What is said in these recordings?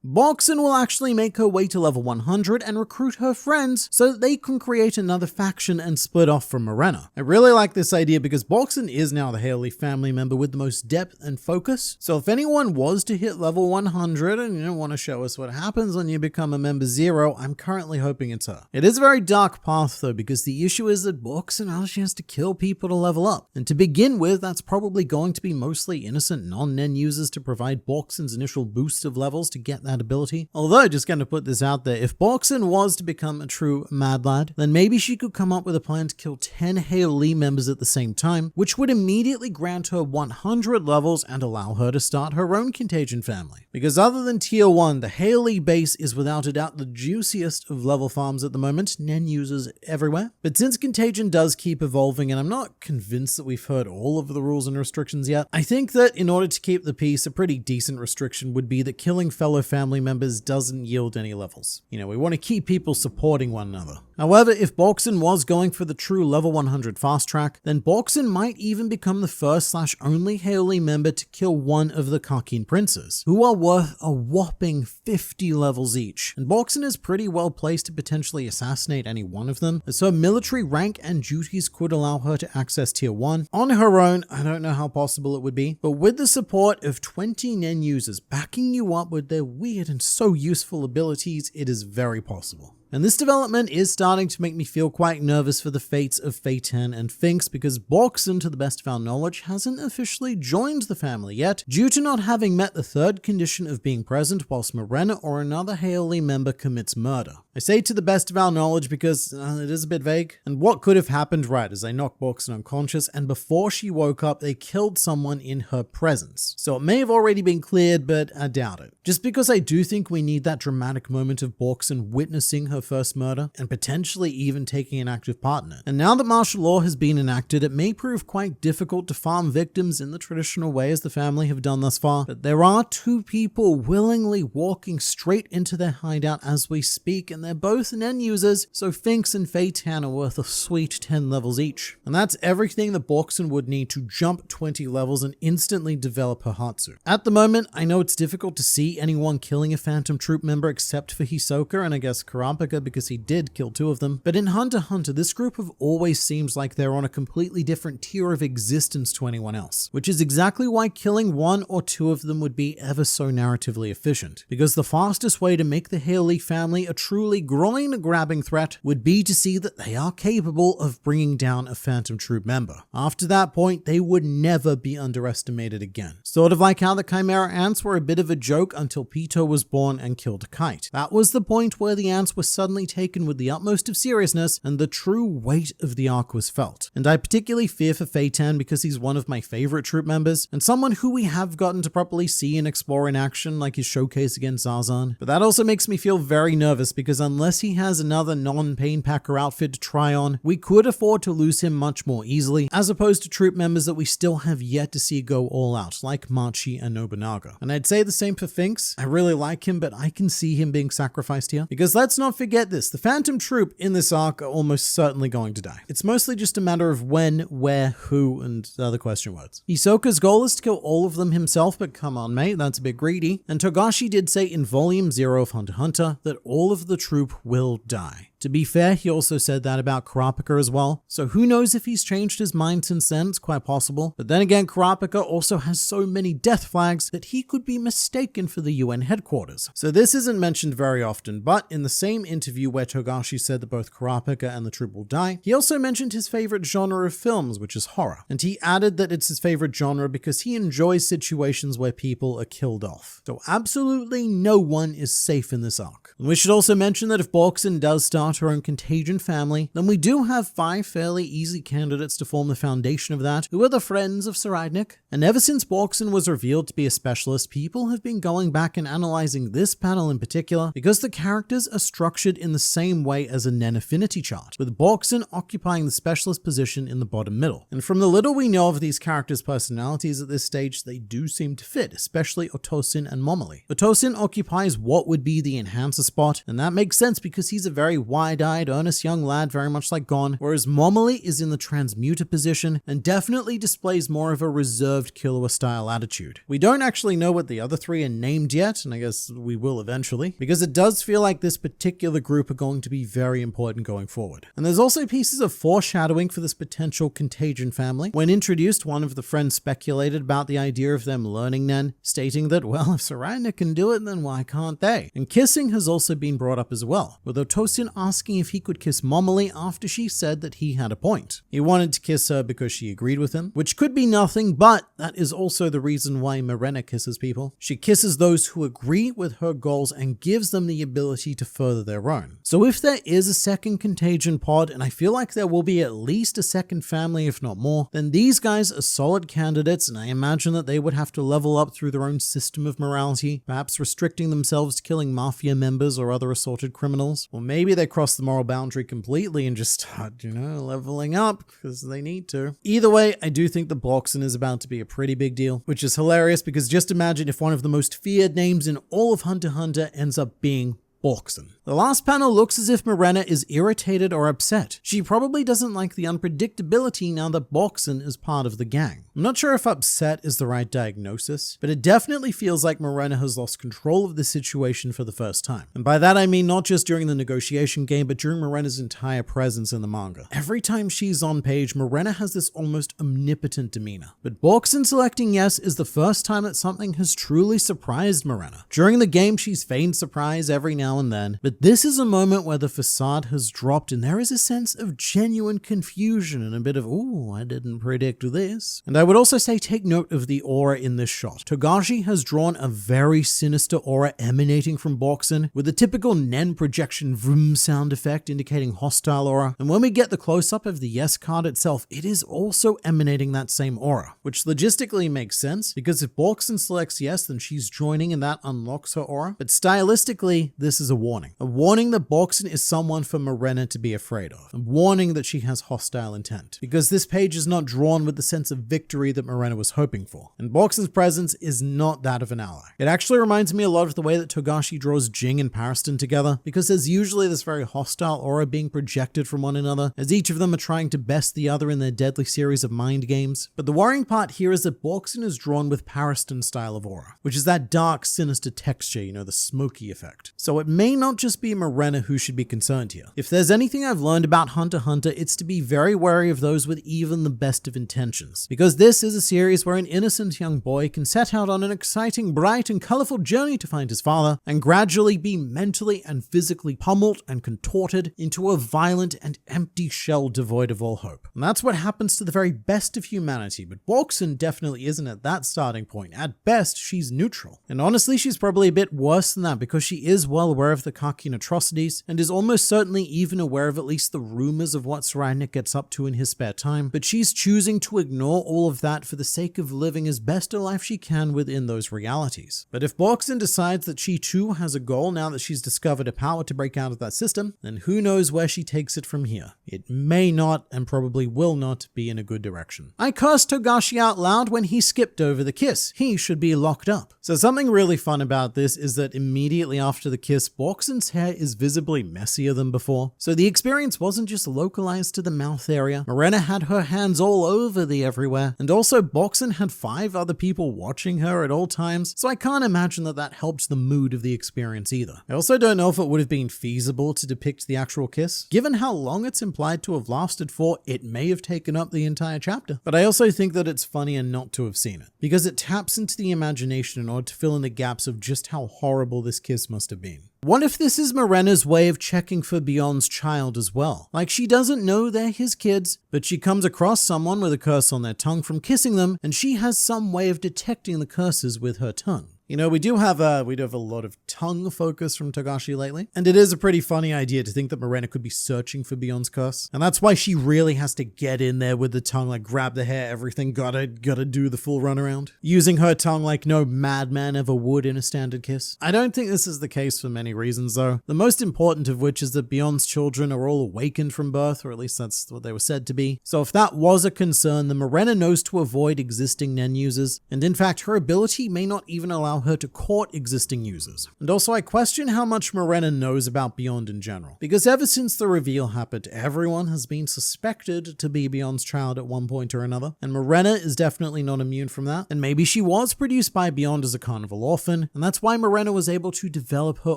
Boxen will actually make her way to level 100 and recruit her friends so that they can create another faction and split off from Morena. I really like this idea because Boxen is now the Haley family member with the most depth and focus, so if anyone was to hit level 100 and want to show us what happens when you become a member 0, I'm currently hoping it's her. It is a very dark path though, because the issue is that Boxen she has to kill people to level up, and to begin with that's probably going to be mostly innocent non-Nen users to provide Boxen's initial boost of levels to get that ability. Although, just going to put this out there, if Boxen was to become a true mad lad, then maybe she could come up with a plan to kill 10 Haley members at the same time, which would immediately grant her 100 levels and allow her to start her own Contagion family. Because other than tier 1, the Haley base is without a doubt the juiciest of level farms at the moment, Nen users everywhere. But since Contagion does keep evolving, and I'm not convinced that we've heard all of the rules and restrictions yet, I think that in order to keep the peace, a pretty decent restriction would be that killing fellow family members doesn't yield any levels. We want to keep people supporting one another. However, if Boxen was going for the true level 100 fast track, then Boxen might even become the first/only Haley member to kill one of the Karkin princes, who are worth a whopping 50 levels each. And Boxen is pretty well placed to potentially assassinate any one of them, as her military rank and duties could allow her to access tier 1. On her own, I don't know how possible it would be, but with the support of 20 Nen users backing you up with their weird and so useful abilities, it is very possible. And this development is starting to make me feel quite nervous for the fates of Phaeton and Finks, because Boxen, to the best of our knowledge, hasn't officially joined the family yet, due to not having met the third condition of being present whilst Morena or another Haley member commits murder. I say to the best of our knowledge because it is a bit vague. And what could have happened right as they knocked Boxen unconscious, and before she woke up they killed someone in her presence. So it may have already been cleared, but I doubt it. Just because I do think we need that dramatic moment of Boxen witnessing her first murder and potentially even taking an active part in it. And now that martial law has been enacted, it may prove quite difficult to farm victims in the traditional way as the family have done thus far, but there are 2 people willingly walking straight into their hideout as we speak, and they're both Nen users, so Finks and Phaeton are worth a sweet 10 levels each. And that's everything that Boxen would need to jump 20 levels and instantly develop her Hatsu. At the moment, I know it's difficult to see anyone killing a Phantom Troupe member except for Hisoka and I guess Kurapika, because he did kill 2 of them, but in Hunter x Hunter, this group have always seems like they're on a completely different tier of existence to anyone else, which is exactly why killing 1 or 2 of them would be ever so narratively efficient, because the fastest way to make the Haley family a truly groin-grabbing threat would be to see that they are capable of bringing down a Phantom Troupe member. After that point, they would never be underestimated again. Sort of like how the Chimera ants were a bit of a joke until Pito was born and killed Kite. That was the point where the ants were suddenly taken with the utmost of seriousness and the true weight of the arc was felt. And I particularly fear for Phaeton because he's one of my favorite troop members and someone who we have gotten to properly see and explore in action, like his showcase against Zarzan. But that also makes me feel very nervous because unless he has another non-Pain Packer outfit to try on, we could afford to lose him much more easily, as opposed to troop members that we still have yet to see go all out, like Machi and Nobunaga. And I'd say the same for Finks. I really like him, but I can see him being sacrificed here, because let's not forget this, the Phantom Troupe in this arc are almost certainly going to die. It's mostly just a matter of when, where, who, and the other question words. Hisoka's goal is to kill all of them himself, but come on mate, that's a bit greedy. And Togashi did say in Volume 0 of Hunter x Hunter that all of the troop will die. To be fair, he also said that about Kurapika as well, so who knows if he's changed his mind since then, it's quite possible. But then again, Kurapika also has so many death flags that he could be mistaken for the UN headquarters. So this isn't mentioned very often, but in the same interview where Togashi said that both Kurapika and the troop will die, he also mentioned his favorite genre of films, which is horror. And he added that it's his favorite genre because he enjoys situations where people are killed off. So absolutely no one is safe in this arc. And we should also mention that if Boxen does start her own Contagion family, then we do have 5 fairly easy candidates to form the foundation of that, who are the friends of Saradnik. And ever since Boxen was revealed to be a specialist, people have been going back and analyzing this panel in particular because the characters are structured in the same way as a Nen affinity chart, with Boxen occupying the specialist position in the bottom middle. And from the little we know of these characters' personalities at this stage, they do seem to fit, especially Otosin and Momoli. Otosin occupies what would be the enhancer spot, and that makes sense because he's a very wise wide-eyed, earnest young lad, very much like Gon, whereas Momoli is in the transmuter position and definitely displays more of a reserved Killua-style attitude. We don't actually know what the other three are named yet, and I guess we will eventually, because it does feel like this particular group are going to be very important going forward. And there's also pieces of foreshadowing for this potential Contagion family. When introduced, one of the friends speculated about the idea of them learning Nen, stating that, well, if Sarayna can do it, then why can't they? And kissing has also been brought up as well, with Otosin asking if he could kiss Momoli after she said that he had a point. He wanted to kiss her because she agreed with him, which could be nothing, but that is also the reason why Morena kisses people. She kisses those who agree with her goals and gives them the ability to further their own. So if there is a second Contagion pod, and I feel like there will be at least a second family if not more, then these guys are solid candidates, and I imagine that they would have to level up through their own system of morality, perhaps restricting themselves to killing mafia members or other assorted criminals. Or maybe they cross the moral boundary completely and just start, leveling up because they need to. Either way, I do think the Boxen is about to be a pretty big deal, which is hilarious because just imagine if one of the most feared names in all of Hunter x Hunter ends up being Boxen. The last panel looks as if Morena is irritated or upset. She probably doesn't like the unpredictability now that Boxen is part of the gang. I'm not sure if upset is the right diagnosis, but it definitely feels like Morena has lost control of the situation for the first time. And by that I mean not just during the negotiation game, but during Morena's entire presence in the manga. Every time she's on page, Morena has this almost omnipotent demeanor. But Boxen selecting yes is the first time that something has truly surprised Morena. During the game, she's feigned surprise every now and then, but this is a moment where the facade has dropped and there is a sense of genuine confusion and a bit of, ooh, I didn't predict this. And I would also say take note of the aura in this shot. Togashi has drawn a very sinister aura emanating from Boxen, with the typical Nen projection vroom sound effect indicating hostile aura. And when we get the close-up of the yes card itself, it is also emanating that same aura, which logistically makes sense, because if Boxen selects yes, then she's joining and that unlocks her aura. But stylistically, this is a warning that Boxen is someone for Morena to be afraid of, a warning that she has hostile intent, because this page is not drawn with the sense of victory that Morena was hoping for, and Boxen's presence is not that of an ally. It actually reminds me a lot of the way that Togashi draws Jing and Pariston together, because there's usually this very hostile aura being projected from one another, as each of them are trying to best the other in their deadly series of mind games. But the worrying part here is that Boxen is drawn with Pariston's style of aura, which is that dark, sinister texture, the smoky effect. So it may not just be Morena who should be concerned here. If there's anything I've learned about Hunter x Hunter, it's to be very wary of those with even the best of intentions. Because this is a series where an innocent young boy can set out on an exciting, bright, and colorful journey to find his father, and gradually be mentally and physically pummeled and contorted into a violent and empty shell devoid of all hope. And that's what happens to the very best of humanity, but Boxen definitely isn't at that starting point. At best, she's neutral. And honestly, she's probably a bit worse than that, because she is well aware of the Kakian atrocities, and is almost certainly even aware of at least the rumors of what Sarayna gets up to in his spare time, but she's choosing to ignore all of that for the sake of living as best a life she can within those realities. But if Boxen decides that she too has a goal now that she's discovered a power to break out of that system, then who knows where she takes it from here. It may not, and probably will not, be in a good direction. I cursed Togashi out loud when he skipped over the kiss. He should be locked up. So something really fun about this is that immediately after the kiss, Boxen's hair is visibly messier than before. So the experience wasn't just localized to the mouth area. Morena had her hands all over the everywhere, and also Boxen had 5 other people watching her at all times, so I can't imagine that that helps the mood of the experience either. I also don't know if it would have been feasible to depict the actual kiss. Given how long it's implied to have lasted for, it may have taken up the entire chapter. But I also think that it's funnier not to have seen it, because it taps into the imagination in order to fill in the gaps of just how horrible this kiss must have been. What if this is Morena's way of checking for Beyond's child as well? Like, she doesn't know they're his kids, but she comes across someone with a curse on their tongue from kissing them, and she has some way of detecting the curses with her tongue. We do have a lot of tongue focus from Togashi lately, and it is a pretty funny idea to think that Morena could be searching for Beyond's curse, and that's why she really has to get in there with the tongue, like grab the hair, everything, gotta do the full runaround, using her tongue like no madman ever would in a standard kiss. I don't think this is the case for many reasons though, the most important of which is that Beyond's children are all awakened from birth, or at least that's what they were said to be. So if that was a concern, then Morena knows to avoid existing Nen users, and in fact her ability may not even allow allow her to court existing users. And also I question how much Morena knows about Beyond in general, because ever since the reveal happened, everyone has been suspected to be Beyond's child at one point or another, and Morena is definitely not immune from that. And maybe she was produced by Beyond as a carnival orphan, and that's why Morena was able to develop her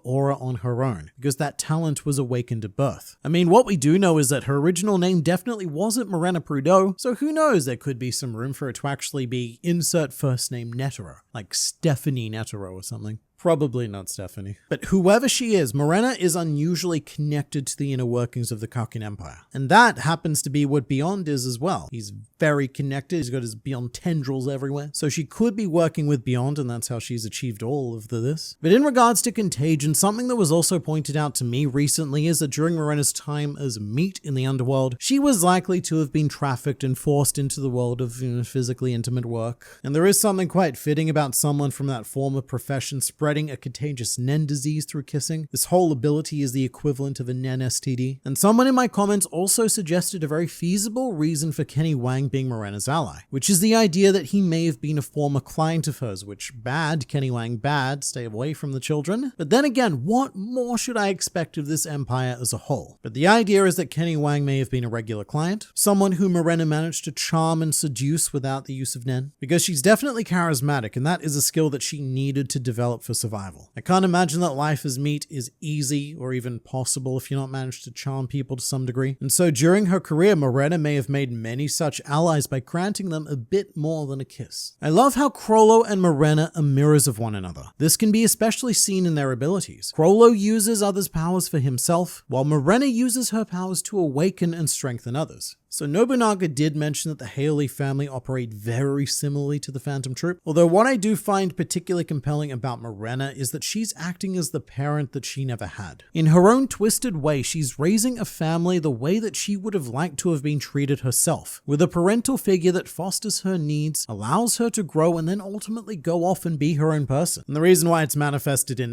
aura on her own, because that talent was awakened at birth. I mean, what we do know is that her original name definitely wasn't Morena Prudhoe, so who knows, there could be some room for it to actually be insert first name Netero, like Stephanie Netero or something. Probably not Stephanie. But whoever she is, Morena is unusually connected to the inner workings of the Kakin Empire. And that happens to be what Beyond is as well. He's very connected, he's got his Beyond tendrils everywhere. So she could be working with Beyond, and that's how she's achieved all of this. But in regards to contagion, something that was also pointed out to me recently is that during Morena's time as meat in the underworld, she was likely to have been trafficked and forced into the world of physically intimate work. And there is something quite fitting about someone from that former profession spreading a contagious Nen disease through kissing. This whole ability is the equivalent of a Nen STD. And someone in my comments also suggested a very feasible reason for Kenny Wang being Morena's ally, which is the idea that he may have been a former client of hers, which bad, Kenny Wang bad, stay away from the children. But then again, what more should I expect of this empire as a whole? But the idea is that Kenny Wang may have been a regular client, someone who Morena managed to charm and seduce without the use of Nen, because she's definitely charismatic, and that is a skill that she needed to develop for survival. I can't imagine that life as meat is easy or even possible if you not managed to charm people to some degree. And so during her career, Morena may have made many such allies by granting them a bit more than a kiss. I love how Crollo and Morena are mirrors of one another. This can be especially seen in their abilities. Crollo uses others' powers for himself, while Morena uses her powers to awaken and strengthen others. So Nobunaga did mention that the Haley family operate very similarly to the Phantom Troupe, although what I do find particularly compelling about Morena is that she's acting as the parent that she never had. In her own twisted way, she's raising a family the way that she would have liked to have been treated herself, with a parental figure that fosters her needs, allows her to grow, and then ultimately go off and be her own person. And the reason why it's manifested in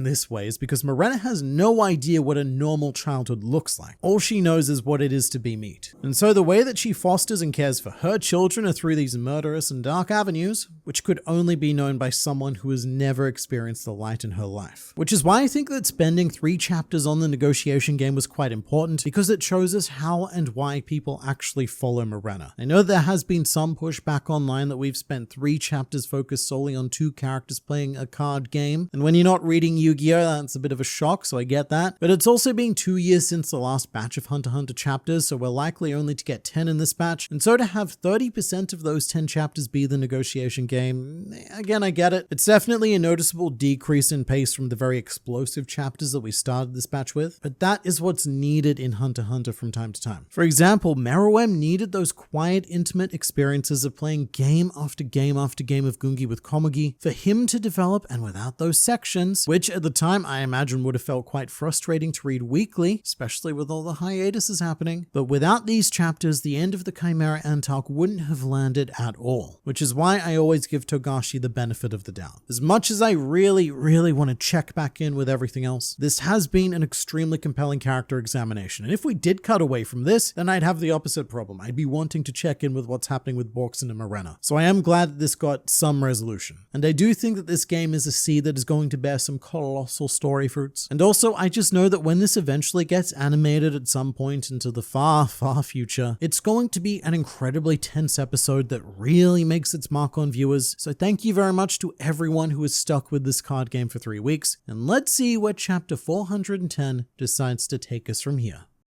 this way is because Morena has no idea what a normal childhood looks like. All she knows is what it is to be meat. And so the way that she fosters and cares for her children are through these murderous and dark avenues, which could only be known by someone who has never experienced the light in her life. Which is why I think that spending 3 chapters on the negotiation game was quite important, because it shows us how and why people actually follow Morena. I know there has been some pushback online that we've spent 3 chapters focused solely on 2 characters playing a card game, and when you're not reading Yu-Gi-Oh, that's a bit of a shock, so I get that. But it's also been 2 years since the last batch of Hunter x Hunter chapters, so we're likely only to get 10 in this batch, and so to have 30% of those 10 chapters be the negotiation game, again, I get it. It's definitely a noticeable decrease in pace from the very explosive chapters that we started this batch with, but that is what's needed in Hunter x Hunter from time to time. For example, Meruem needed those quiet, intimate experiences of playing game after game after game of Gungi with Komugi for him to develop, and without those sections, which at the time I imagine would have felt quite frustrating to read weekly, especially with all the hiatuses happening, but without these chapters, the end of the Chimera Antark wouldn't have landed at all, which is why I always give Togashi the benefit of the doubt. As much as I really want to check back in with everything else, this has been an extremely compelling character examination, and if we did cut away from this, then I'd have the opposite problem. I'd be wanting to check in with what's happening with Boxen and Morena. So I am glad that this got some resolution, and I do think that this game is a seed that is going to bear some colossal story fruits. And also, I just know that when this eventually gets animated at some point into the far future, it's going to be an incredibly tense episode that really makes its mark on viewers. So thank you very much to everyone who has stuck with this card game for 3 weeks, and let's see what chapter 410 decides to take us from here.